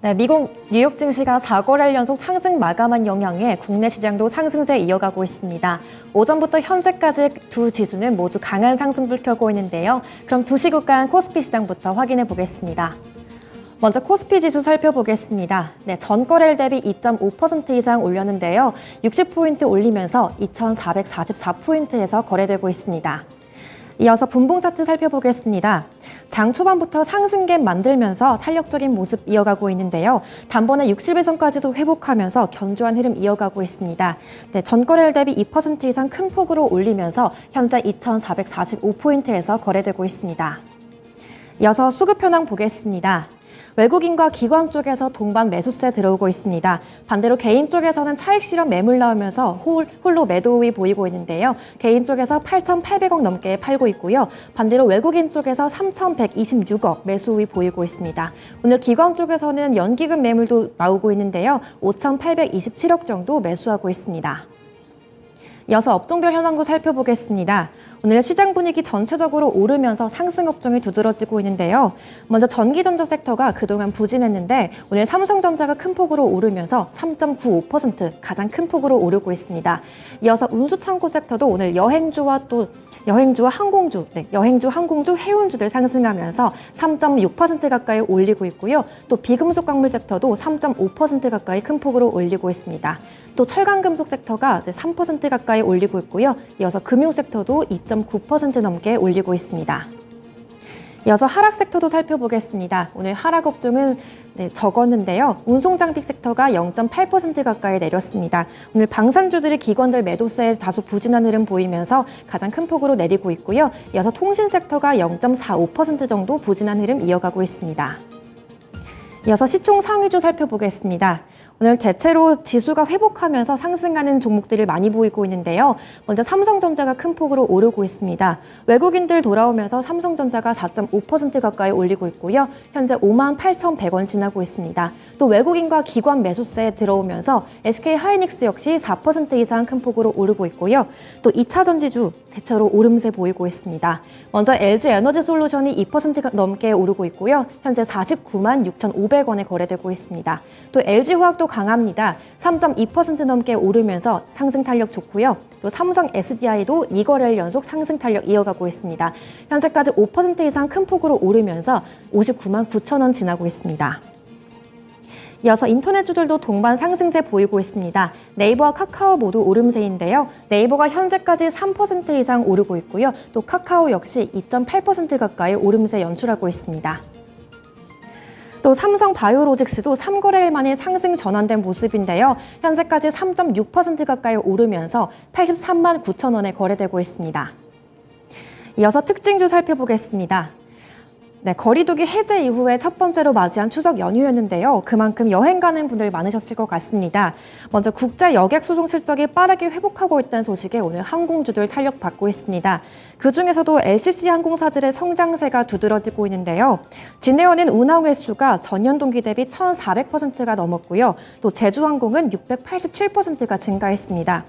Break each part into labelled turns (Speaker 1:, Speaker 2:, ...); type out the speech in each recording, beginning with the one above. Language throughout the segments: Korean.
Speaker 1: 네, 미국 뉴욕 증시가 4거래일 연속 상승 마감한 영향에 국내 시장도 상승세 이어가고 있습니다. 오전부터 현재까지 두 지수는 모두 강한 상승불 켜고 있는데요. 그럼 두 시국간 코스피 시장부터 확인해 보겠습니다. 먼저 코스피 지수 살펴보겠습니다. 네, 전거래일 대비 2.5% 이상 올렸는데요. 60포인트 올리면서 2,444포인트에서 거래되고 있습니다. 이어서 분봉 차트 살펴보겠습니다. 장 초반부터 상승갭 만들면서 탄력적인 모습 이어가고 있는데요. 단번에 60일선까지도 회복하면서 견조한 흐름 이어가고 있습니다. 네, 전거래일 대비 2% 이상 큰 폭으로 올리면서 현재 2,445포인트에서 거래되고 있습니다. 이어서 수급 현황 보겠습니다. 외국인과 기관 쪽에서 동반 매수세 들어오고 있습니다. 반대로 개인 쪽에서는 차익 실현 매물 나오면서 홀로 매도 우위 보이고 있는데요. 개인 쪽에서 8,800억 넘게 팔고 있고요. 반대로 외국인 쪽에서 3,126억 매수 우위 보이고 있습니다. 오늘 기관 쪽에서는 연기금 매물도 나오고 있는데요. 5,827억 정도 매수하고 있습니다. 이어서 업종별 현황도 살펴보겠습니다. 오늘 시장 분위기 전체적으로 오르면서 상승 업종이 두드러지고 있는데요. 먼저 전기전자 섹터가 그동안 부진했는데 오늘 삼성전자가 큰 폭으로 오르면서 3.95% 가장 큰 폭으로 오르고 있습니다. 이어서 운수창고 섹터도 오늘 여행주와 항공주, 항공주, 해운주들 상승하면서 3.6% 가까이 올리고 있고요. 또 비금속 광물 섹터도 3.5% 가까이 큰 폭으로 올리고 있습니다. 또 철강금속 섹터가 3% 가까이 올리고 있고요. 이어서 금융 섹터도 2.9% 넘게 올리고 있습니다. 이어서 하락 섹터도 살펴보겠습니다. 오늘 하락 업종은 적었는데요. 운송장비 섹터가 0.8% 가까이 내렸습니다. 오늘 방산주들이 기관들 매도세에 다소 부진한 흐름 보이면서 가장 큰 폭으로 내리고 있고요. 이어서 통신 섹터가 0.45% 정도 부진한 흐름 이어가고 있습니다. 이어서 시총 상위주 살펴보겠습니다. 오늘 대체로 지수가 회복하면서 상승하는 종목들을 많이 보이고 있는데요. 먼저 삼성전자가 큰 폭으로 오르고 있습니다. 외국인들 돌아오면서 삼성전자가 4.5% 가까이 올리고 있고요. 현재 58,100원 지나고 있습니다. 또 외국인과 기관 매수세에 들어오면서 SK하이닉스 역시 4% 이상 큰 폭으로 오르고 있고요. 또 2차 전지주 대체로 오름세 보이고 있습니다. 먼저 LG에너지솔루션이 2% 넘게 오르고 있고요. 현재 496만 6,500원에 거래되고 있습니다. 또 LG화학도 강합니다. 3.2% 넘게 오르면서 상승 탄력 좋고요. 또 삼성 SDI도 2거래일 연속 상승 탄력 이어가고 있습니다. 현재까지 5% 이상 큰 폭으로 오르면서 59만 9천원 지나고 있습니다. 이어서 인터넷주들도 동반 상승세 보이고 있습니다. 네이버와 카카오 모두 오름세인데요. 네이버가 현재까지 3% 이상 오르고 있고요. 또 카카오 역시 2.8% 가까이 오름세 연출하고 있습니다. 또 삼성 바이오로직스도 3거래일 만에 상승 전환된 모습인데요. 현재까지 3.6% 가까이 오르면서 83만 9천 원에 거래되고 있습니다. 이어서 특징주 살펴보겠습니다. 네, 거리두기 해제 이후에 첫 번째로 맞이한 추석 연휴였는데요. 그만큼 여행 가는 분들 많으셨을 것 같습니다. 먼저 국제 여객 수송 실적이 빠르게 회복하고 있다는 소식에 오늘 항공주들 탄력받고 있습니다. 그중에서도 LCC 항공사들의 성장세가 두드러지고 있는데요. 진에어는 운항 횟수가 전년 동기 대비 1,400%가 넘었고요. 또 제주항공은 687%가 증가했습니다.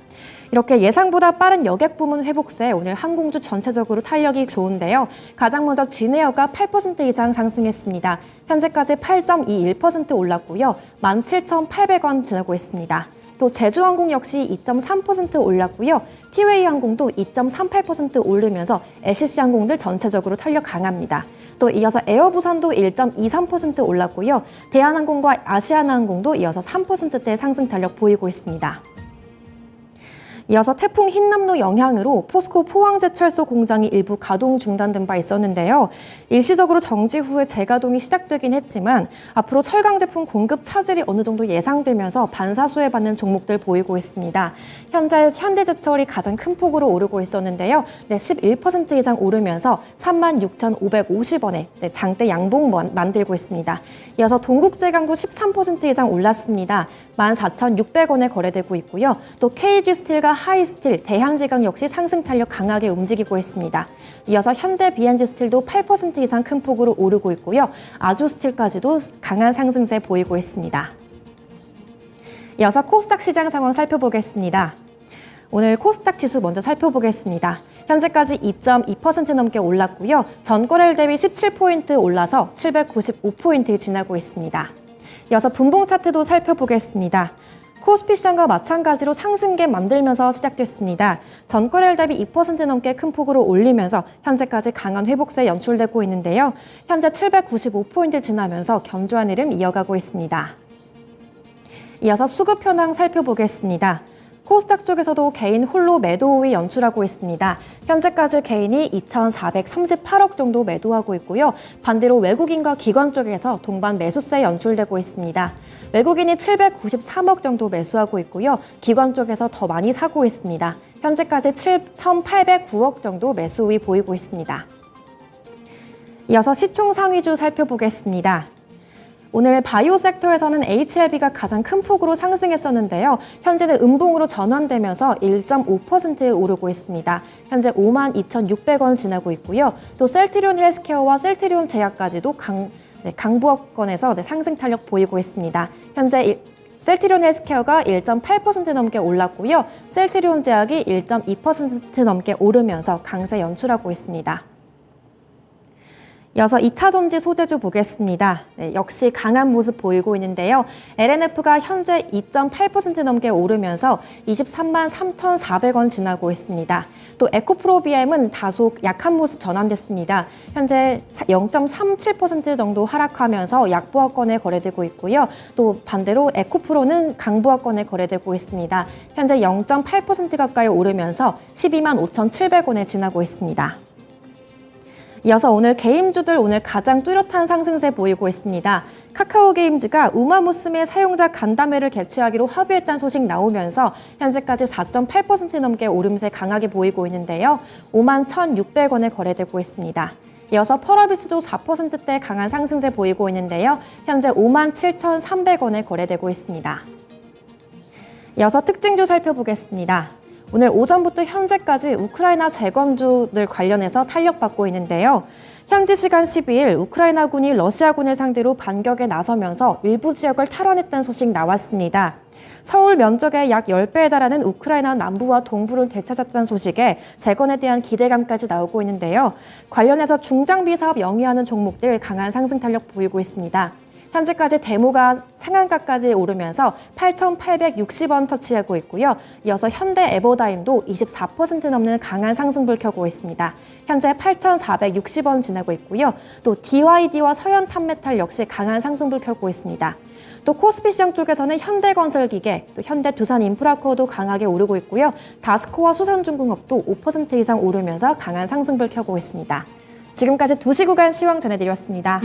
Speaker 1: 이렇게 예상보다 빠른 여객 부문 회복세에 오늘 항공주 전체적으로 탄력이 좋은데요. 가장 먼저 진에어가 8% 이상 상승했습니다. 현재까지 8.21% 올랐고요. 17,800원 지나고 있습니다. 또 제주항공 역시 2.3% 올랐고요. 티웨이 항공도 2.38% 오르면서 LCC 항공들 전체적으로 탄력 강합니다. 또 이어서 에어부산도 1.23% 올랐고요. 대한항공과 아시아나항공도 이어서 3%대 상승 탄력 보이고 있습니다. 이어서 태풍 흰남노 영향으로 포스코 포항제철소 공장이 일부 가동 중단된 바 있었는데요. 일시적으로 정지 후에 재가동이 시작되긴 했지만 앞으로 철강 제품 공급 차질이 어느 정도 예상되면서 반사수혜 받는 종목들 보이고 있습니다. 현재 현대제철이 가장 큰 폭으로 오르고 있었는데요. 11% 이상 오르면서 36,550원에 장대 양봉 만들고 있습니다. 이어서 동국제강도 13% 이상 올랐습니다. 14,600원에 거래되고 있고요. 또 KG스틸과 하이스틸, 대향제강 역시 상승 탄력 강하게 움직이고 있습니다. 이어서 현대 BNG스틸도 8% 이상 큰 폭으로 오르고 있고요. 아주스틸까지도 강한 상승세 보이고 있습니다. 이어서 코스닥 시장 상황 살펴보겠습니다. 오늘 코스닥 지수 먼저 살펴보겠습니다. 현재까지 2.2% 넘게 올랐고요. 전거래일 대비 17포인트 올라서 795포인트 지나고 있습니다. 이어서 분봉 차트도 살펴보겠습니다. 코스피 시장과 마찬가지로 상승계 만들면서 시작됐습니다. 전거래일 대비 2% 넘게 큰 폭으로 올리면서 현재까지 강한 회복세 연출되고 있는데요. 현재 795포인트 지나면서 견조한 흐름 이어가고 있습니다. 이어서 수급 현황 살펴보겠습니다. 코스닥 쪽에서도 개인 홀로 매도 우위 연출하고 있습니다. 현재까지 개인이 2,438억 정도 매도하고 있고요. 반대로 외국인과 기관 쪽에서 동반 매수세 연출되고 있습니다. 외국인이 793억 정도 매수하고 있고요. 기관 쪽에서 더 많이 사고 있습니다. 현재까지 1,809억 정도 매수 우위 보이고 있습니다. 이어서 시총 상위주 살펴보겠습니다. 오늘 바이오 섹터에서는 HLB가 가장 큰 폭으로 상승했었는데요. 현재는 음봉으로 전환되면서 1.5% 오르고 있습니다. 현재 52,600원 지나고 있고요. 또 셀트리온 헬스케어와 셀트리온 제약까지도 강부업권에서 상승 탄력 보이고 있습니다. 현재 셀트리온 헬스케어가 1.8% 넘게 올랐고요. 셀트리온 제약이 1.2% 넘게 오르면서 강세 연출하고 있습니다. 이어서 2차 전지 소재주 보겠습니다. 역시 강한 모습 보이고 있는데요. LNF가 현재 2.8% 넘게 오르면서 23만 3,400원 지나고 있습니다. 또 에코프로비엠은 다소 약한 모습 전환됐습니다. 현재 0.37% 정도 하락하면서 약보합권에 거래되고 있고요. 또 반대로 에코프로는 강보합권에 거래되고 있습니다. 현재 0.8% 가까이 오르면서 12만 5,700원에 지나고 있습니다. 이어서 오늘 게임주들 오늘 가장 뚜렷한 상승세 보이고 있습니다. 카카오 게임즈가 우마무스메 사용자 간담회를 개최하기로 합의했다는 소식 나오면서 현재까지 4.8% 넘게 오름세 강하게 보이고 있는데요. 51,600원에 거래되고 있습니다. 이어서 펄어비스도 4%대 강한 상승세 보이고 있는데요. 현재 57,300원에 거래되고 있습니다. 이어서 특징주 살펴보겠습니다. 오늘 오전부터 현재까지 우크라이나 재건주들 관련해서 탄력받고 있는데요. 현지 시간 12일 우크라이나군이 러시아군을 상대로 반격에 나서면서 일부 지역을 탈환했다는 소식 나왔습니다. 서울 면적의 약 10배에 달하는 우크라이나 남부와 동부를 되찾았다는 소식에 재건에 대한 기대감까지 나오고 있는데요. 관련해서 중장비 사업 영위하는 종목들 강한 상승 탄력 보이고 있습니다. 현재까지 대모가 상한가까지 오르면서 8,860원 터치하고 있고요. 이어서 현대 에버다임도 24% 넘는 강한 상승불 켜고 있습니다. 현재 8,460원 지나고 있고요. 또 DYD와 서현탄메탈 역시 강한 상승불 켜고 있습니다. 또 코스피 시장 쪽에서는 현대건설기계, 또 현대두산인프라코어도 강하게 오르고 있고요. 다스코와 수산중공업도 5% 이상 오르면서 강한 상승불 켜고 있습니다. 지금까지 2시 구간 시황 전해드렸습니다.